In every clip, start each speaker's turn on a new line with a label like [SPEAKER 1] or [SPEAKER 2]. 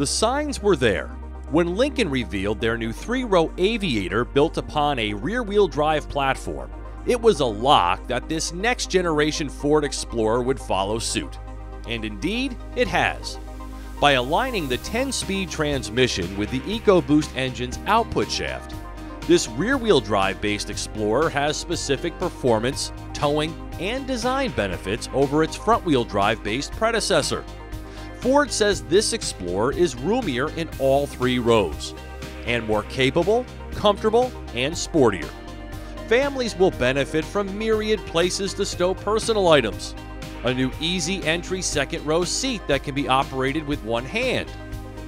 [SPEAKER 1] The signs were there. When Lincoln revealed their new 3-row Aviator built upon a rear-wheel drive platform, it was a lock that this next-generation Ford Explorer would follow suit. And indeed, it has. By aligning the 10-speed transmission with the EcoBoost engine's output shaft, this rear-wheel drive-based Explorer has specific performance, towing, and design benefits over its front-wheel drive-based predecessor. Ford says this Explorer is roomier in all 3 rows, and more capable, comfortable, and sportier. Families will benefit from myriad places to stow personal items, a new easy entry second-row seat that can be operated with one hand,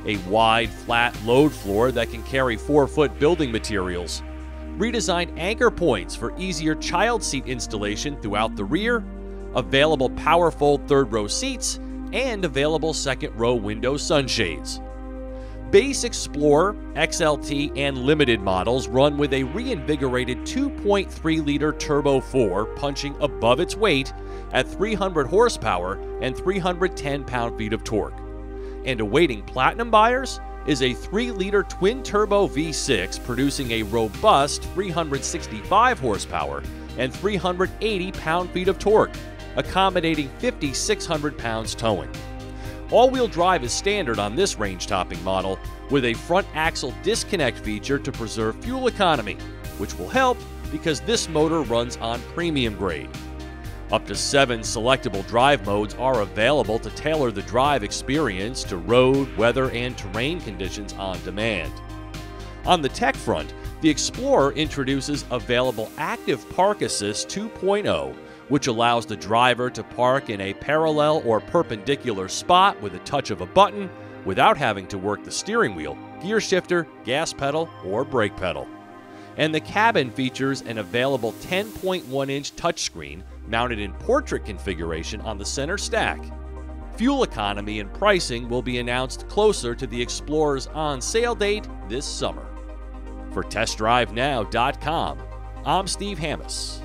[SPEAKER 1] a wide, flat load floor that can carry 4-foot building materials, redesigned anchor points for easier child seat installation throughout the rear, available power-fold third-row seats, and available second-row window sunshades. Base Explorer, XLT, and Limited models run with a reinvigorated 2.3-liter Turbo 4 punching above its weight at 300 horsepower and 310 pound-feet of torque. And awaiting Platinum buyers is a 3-liter twin-turbo V6 producing a robust 365 horsepower and 380 pound-feet of torque, accommodating 5,600 pounds towing. All-wheel drive is standard on this range-topping model, with a front axle disconnect feature to preserve fuel economy, which will help because this motor runs on premium grade. Up to 7 selectable drive modes are available to tailor the drive experience to road, weather, and terrain conditions on demand. On the tech front, the Explorer introduces available Active Park Assist 2.0, which allows the driver to park in a parallel or perpendicular spot with a touch of a button without having to work the steering wheel, gear shifter, gas pedal, or brake pedal. And the cabin features an available 10.1-inch touchscreen mounted in portrait configuration on the center stack. Fuel economy and pricing will be announced closer to the Explorer's on-sale date this summer. For TestDriveNow.com, I'm Steve Hammes.